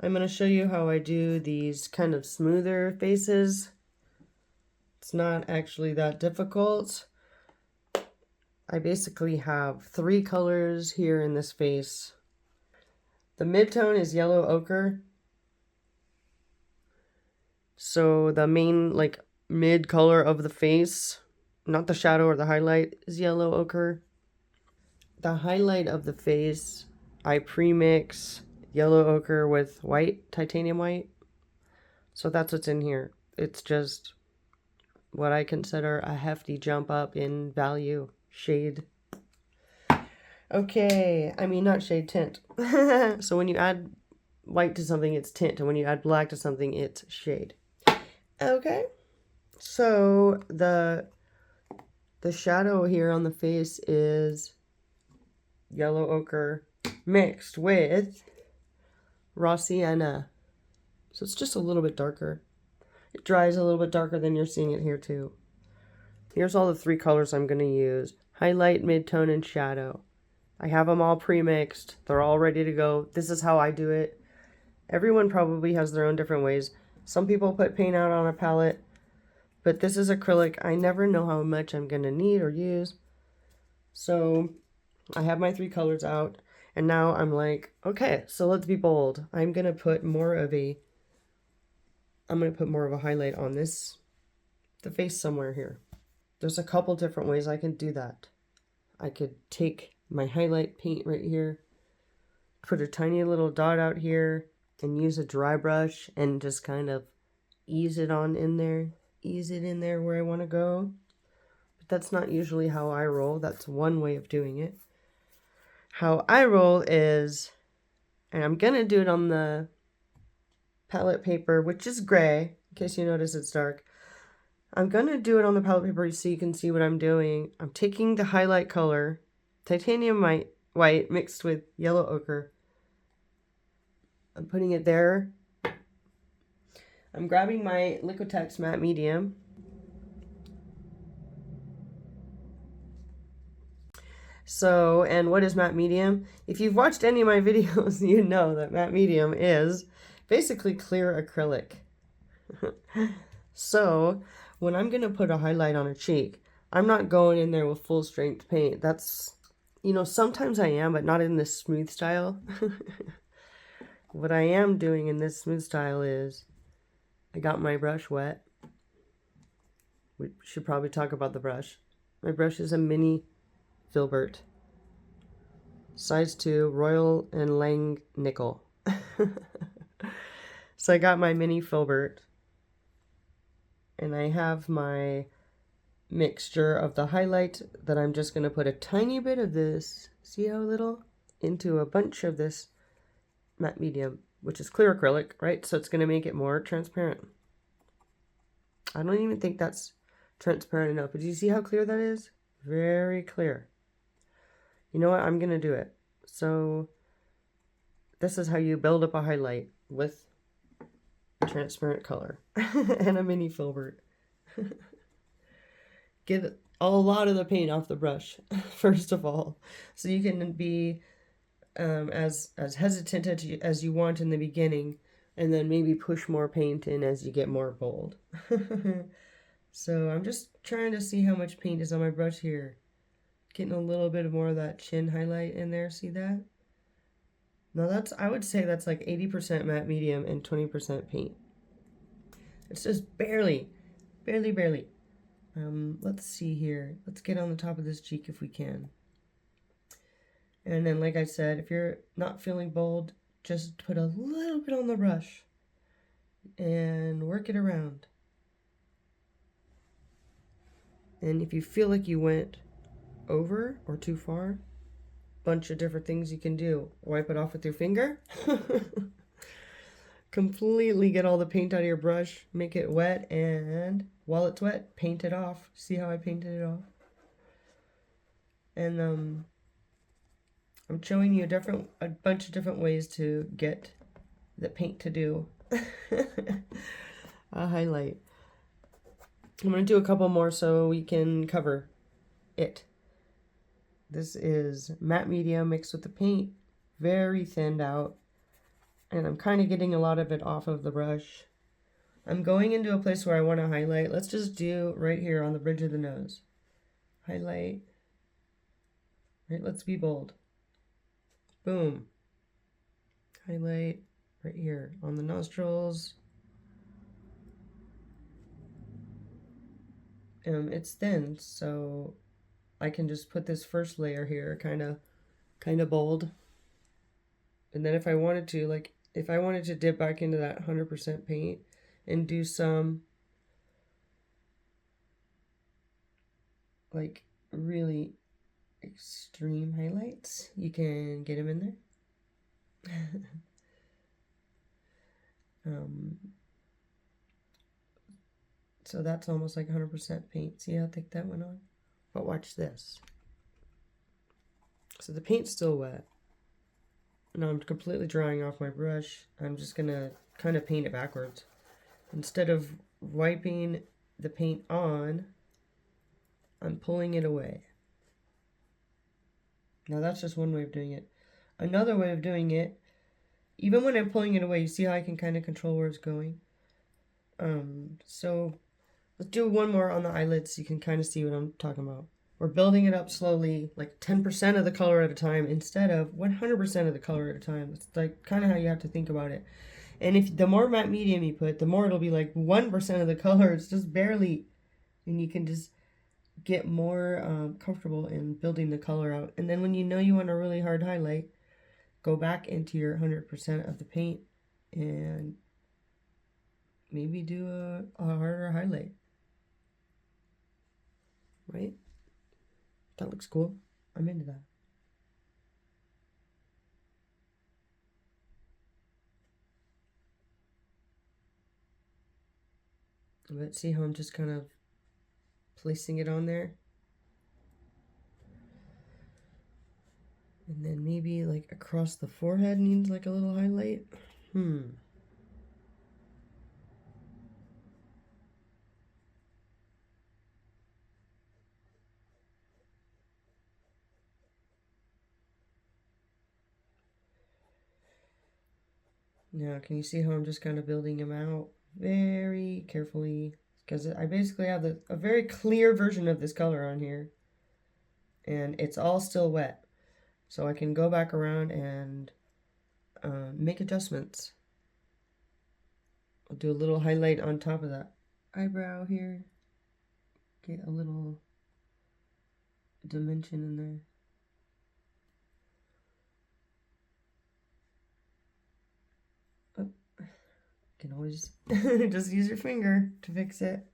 I'm going to show you how I do these kind of smoother faces. It's not actually that difficult. I basically have 3 colors here in this face. The mid-tone is yellow ochre. So the main like mid color of the face, not the shadow or the highlight, is yellow ochre. The highlight of the face, I pre-mix yellow ochre with white, titanium white. So that's what's in here. It's just what I consider a hefty jump up in value shade. Okay, I mean not shade, tint. So when you add white to something, it's tint, and when you add black to something, it's shade. Okay, so the shadow here on the face is yellow ochre mixed with raw sienna. So it's just a little bit darker. It dries a little bit darker than you're seeing it here too. Here's all the 3 colors I'm going to use. Highlight, mid-tone, and shadow. I have them all pre-mixed. They're all ready to go. This is how I do it. Everyone probably has their own different ways. Some people put paint out on a palette, but this is acrylic. I never know how much I'm going to need or use. So I have my 3 colors out, and now I'm like, okay, so let's be bold. I'm going to put more of a highlight on the face somewhere here. There's a couple different ways I can do that. I could take my highlight paint right here, put a tiny little dot out here, and use a dry brush and just kind of ease it in there where I want to go. But that's not usually how I roll. That's one way of doing it. How I roll is, and I'm gonna do it on the palette paper, which is gray, in case you notice it's dark. I'm gonna do it on the palette paper so you can see what I'm doing. I'm taking the highlight color, titanium white mixed with yellow ochre. I'm putting it there. I'm grabbing my Liquitex matte medium. So, and what is matte medium? If you've watched any of my videos, you know that matte medium is basically clear acrylic. So, when I'm going to put a highlight on a cheek, I'm not going in there with full strength paint. That's, sometimes I am, but not in this smooth style. What I am doing in this smooth style is, I got my brush wet. We should probably talk about the brush. My brush is a mini filbert. Size 2, Royal and Lang nickel. So I got my mini filbert. And I have my mixture of the highlight that I'm just going to put a tiny bit of this, see how little, into a bunch of this matte medium, which is clear acrylic, right? So it's going to make it more transparent. I don't even think that's transparent enough, but do you see how clear that is? Very clear. You know what? I'm going to do it. So this is how you build up a highlight with transparent color and a mini filbert. Get a lot of the paint off the brush first of all, so you can be as hesitant as you want in the beginning, and then maybe push more paint in as you get more bold. So I'm just trying to see how much paint is on my brush here. Getting a little bit more of that chin highlight in there, see that? Now I would say that's like 80% matte medium and 20% paint. It's just barely. Let's see here. Let's get on the top of this cheek if we can. And then, like I said, if you're not feeling bold, just put a little bit on the brush and work it around. And if you feel like you went over or too far, bunch of different things you can do. Wipe it off with your finger. Completely get all the paint out of your brush, make it wet, and while it's wet, paint it off. See how I painted it off? And I'm showing you a bunch of different ways to get the paint to do a highlight. I'm going to do a couple more so we can cover it. This is matte medium mixed with the paint, very thinned out. And I'm kind of getting a lot of it off of the brush. I'm going into a place where I want to highlight. Let's just do right here on the bridge of the nose. Highlight. Right, let's be bold. Boom. Highlight right here on the nostrils. It's thin, so I can just put this first layer here, kind of bold. And then if I wanted to, like, if I wanted to dip back into that 100% paint and do some, like, really extreme highlights, you can get them in there. So that's almost like 100% paint. See how thick that went on? But watch this. So the paint's still wet. Now I'm completely drying off my brush. I'm just gonna kind of paint it backwards. Instead of wiping the paint on, I'm pulling it away. Now that's just one way of doing it. Another way of doing it, even when I'm pulling it away, you see how I can kind of control where it's going? So let's do one more on the eyelids so you can kind of see what I'm talking about. We're building it up slowly, like 10% of the color at a time instead of 100% of the color at a time. It's like kind of how you have to think about it. And if the more matte medium you put, the more it'll be like 1% of the color. It's just barely, and you can just get more comfortable in building the color out. And then when you know you want a really hard highlight, go back into your 100% of the paint and maybe do a harder highlight. Right? That looks cool. I'm into that. But see how I'm just kind of placing it on there? And then maybe like across the forehead needs like a little highlight. Now, can you see how I'm just kind of building them out very carefully? Because I basically have a very clear version of this color on here. And it's all still wet. So I can go back around and make adjustments. I'll do a little highlight on top of that eyebrow here. Get a little dimension in there. You can always just use your finger to fix it.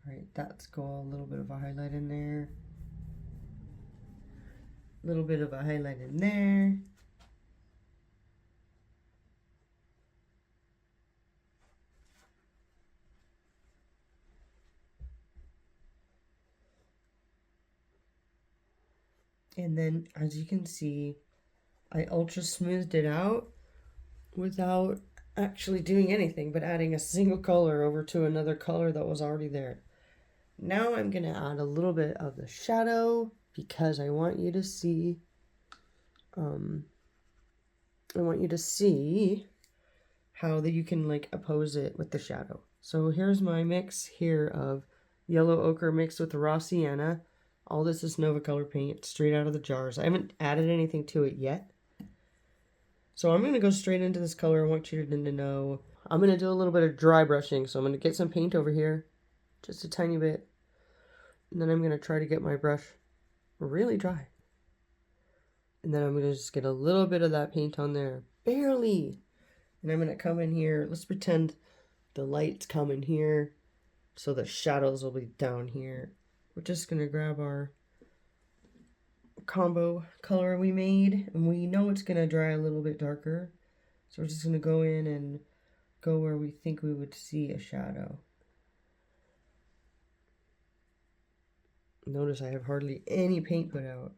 Alright, that's cool. A little bit of a highlight in there. A little bit of a highlight in there. And then, as you can see, I ultra smoothed it out without actually doing anything but adding a single color over to another color that was already there. Now I'm going to add a little bit of the shadow because I want you to see how that you can like oppose it with the shadow. So here's my mix here of yellow ochre mixed with raw sienna. All this is Nova Color paint straight out of the jars. I haven't added anything to it yet. So I'm going to go straight into this color. I want you to know. I'm going to do a little bit of dry brushing. So I'm going to get some paint over here. Just a tiny bit. And then I'm going to try to get my brush really dry. And then I'm going to just get a little bit of that paint on there. Barely. And I'm going to come in here. Let's pretend the light's coming here. So the shadows will be down here. We're just going to grab our combo color we made. And we know it's going to dry a little bit darker. So we're just going to go in and go where we think we would see a shadow. Notice I have hardly any paint put out.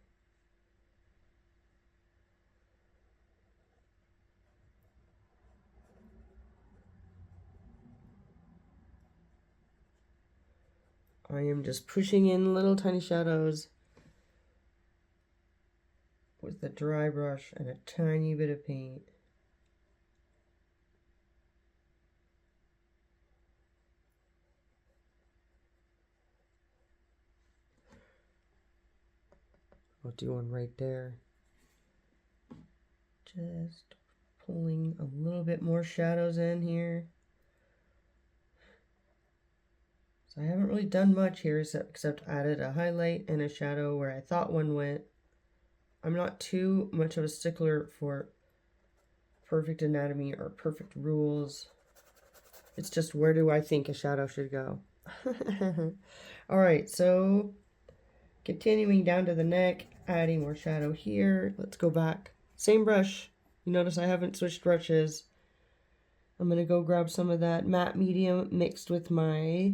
I am just pushing in little tiny shadows. with the dry brush and a tiny bit of paint. I'll do one right there. Just pulling a little bit more shadows in here. So I haven't really done much here except added a highlight and a shadow where I thought one went. I'm not too much of a stickler for perfect anatomy or perfect rules. It's just where do I think a shadow should go. All right, so continuing down to the neck, adding more shadow here. Let's go back. Same brush. You notice I haven't switched brushes. I'm going to go grab some of that matte medium mixed with my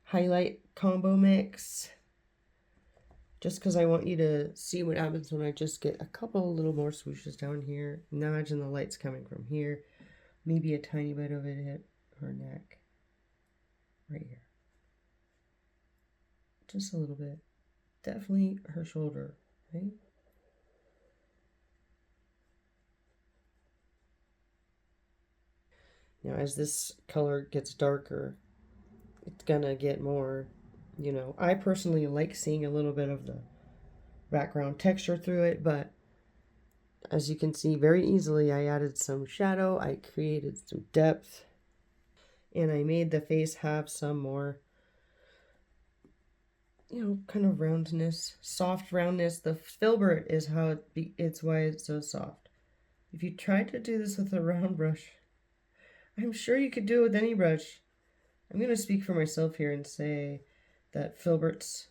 highlight combo mix. Just because I want you to see what happens when I just get a couple little more swooshes down here. Now imagine the light's coming from here. Maybe a tiny bit of it hit her neck. Right here. Just a little bit. Definitely her shoulder, right? Now as this color gets darker, it's gonna get more, you know, I personally like seeing a little bit of the background texture through it, but as you can see very easily, I added some shadow, I created some depth, and I made the face have some more, you know, kind of roundness, soft roundness. The filbert is how it's why it's so soft. If you tried to do this with a round brush, I'm sure you could do it with any brush. I'm going to speak for myself here and say that filberts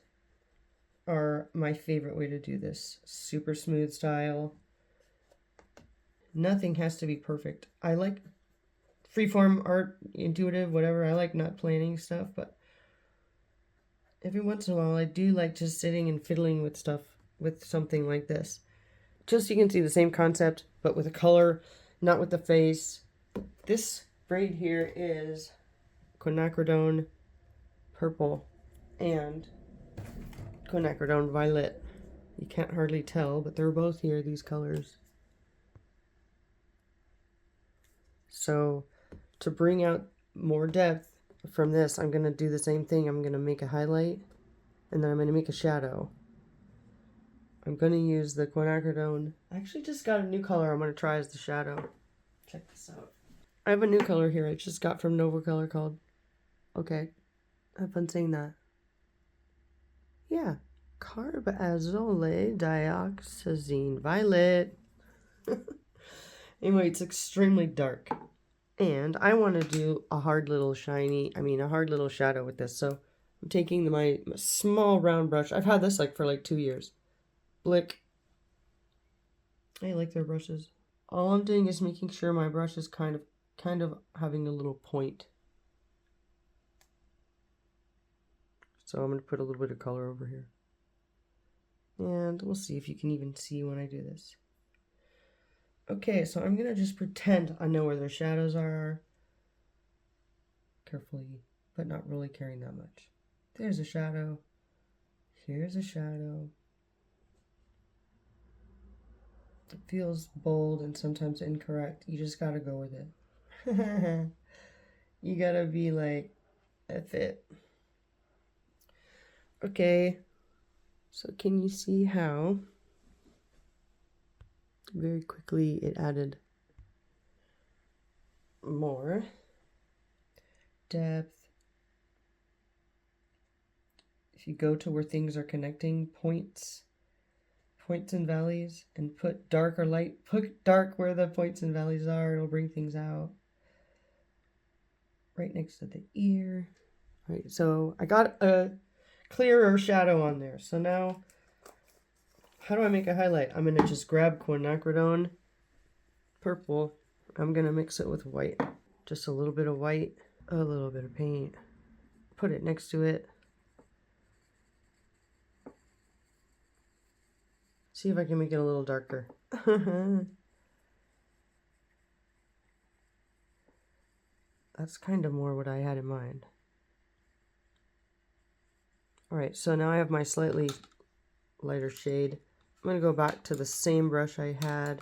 are my favorite way to do this. Super smooth style. Nothing has to be perfect. I like freeform art, intuitive, whatever. I like not planning stuff, but every once in a while I do like just sitting and fiddling with stuff with something like this. Just so you can see the same concept, but with a color, not with the face. This braid here is quinacridone purple and quinacridone violet. You can't hardly tell, but they're both here, these colors. So to bring out more depth from this, I'm going to do the same thing. I'm going to make a highlight and then I'm going to make a shadow. I'm going to use the quinacridone. I actually just got a new color I'm going to try as the shadow. Check this out. I have a new color here I just got from Nova Color called, okay, have fun saying that. Yeah, carbazole dioxazine violet. Anyway, it's extremely dark. And I want to do a hard little a hard little shadow with this. So I'm taking my small round brush. I've had this for like 2 years. Blick. I like their brushes. All I'm doing is making sure my brush is kind of having a little point. So I'm going to put a little bit of color over here. And we'll see if you can even see when I do this. Okay, so I'm going to just pretend I know where their shadows are. Carefully, but not really caring that much. There's a shadow. Here's a shadow. It feels bold and sometimes incorrect. You just gotta go with it. You gotta be like, F it. Okay, so can you see how very quickly it added more depth? If you go to where things are connecting, points and valleys, and put dark or light, put dark where the points and valleys are, it'll bring things out. Right next to the ear. All right, so I got a clearer shadow on there. So now, how do I make a highlight? I'm going to just grab quinacridone purple. I'm going to mix it with white. Just a little bit of white, a little bit of paint. Put it next to it. See if I can make it a little darker. That's kind of more what I had in mind. All right, so now I have my slightly lighter shade. I'm going to go back to the same brush I had.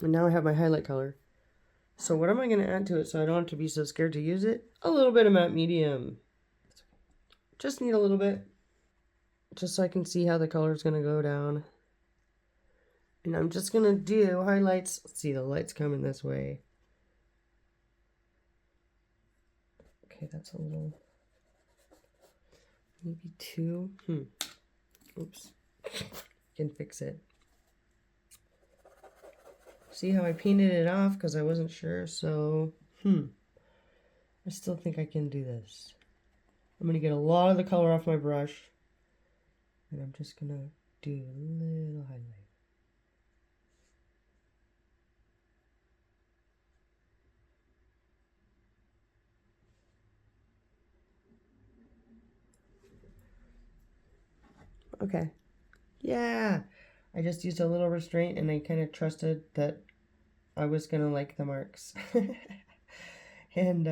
And now I have my highlight color. So what am I going to add to it so I don't have to be so scared to use it? A little bit of matte medium. Just need a little bit. Just so I can see how the color is going to go down. And I'm just going to do highlights. Let's see, the light's coming this way. Okay, that's a little... Maybe 2. Oops. Can fix it. See how I painted it off because I wasn't sure, so I still think I can do this. I'm going to get a lot of the color off my brush, and I'm just going to do a little highlight. Okay. Yeah. I just used a little restraint, and I kind of trusted that I was going to like the marks. And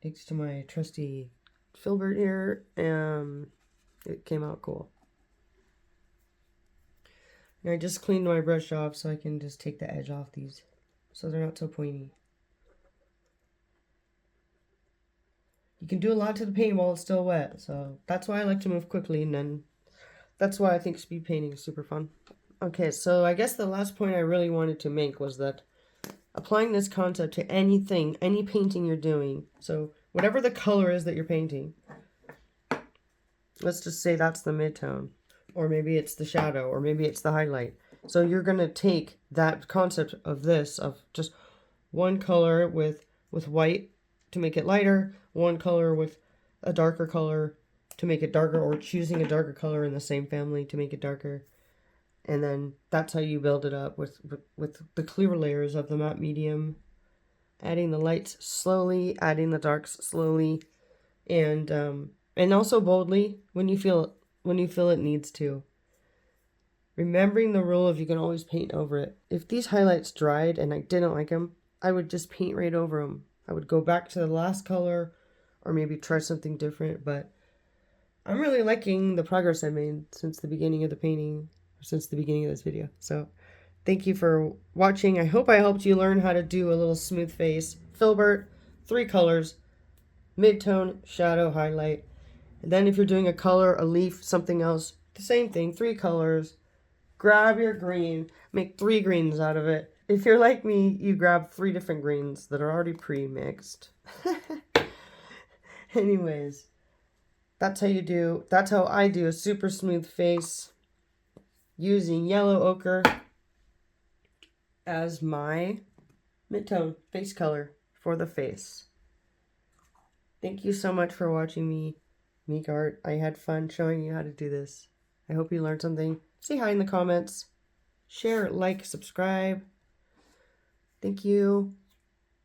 thanks to my trusty filbert here, it came out cool. And I just cleaned my brush off so I can just take the edge off these so they're not so pointy. You can do a lot to the paint while it's still wet, so that's why I like to move quickly, and then that's why I think speed painting is super fun. Okay, so I guess the last point I really wanted to make was that applying this concept to anything, any painting you're doing, so whatever the color is that you're painting, let's just say that's the midtone, or maybe it's the shadow, or maybe it's the highlight. So you're going to take that concept of this, of just one color with white to make it lighter, one color with a darker color to make it darker, or choosing a darker color in the same family to make it darker. And then that's how you build it up with the clear layers of the matte medium, adding the lights slowly, adding the darks slowly, and also boldly when you feel it needs to. Remembering the rule of you can always paint over it. If these highlights dried and I didn't like them, I would just paint right over them. I would go back to the last color or maybe try something different, but I'm really liking the progress I made since the beginning of the painting, since the beginning of this video. So thank you for watching. I hope I helped you learn how to do a little smooth face. Filbert, 3 colors, midtone, shadow, highlight. And then if you're doing a color, a leaf, something else, the same thing, 3 colors. Grab your green, make 3 greens out of it. If you're like me, you grab 3 different greens that are already pre-mixed. Anyways, that's how I do a super smooth face using yellow ochre as my midtone face color for the face. Thank you so much for watching me make art. I had fun showing you how to do this. I hope you learned something. Say hi in the comments. Share, like, subscribe. Thank you.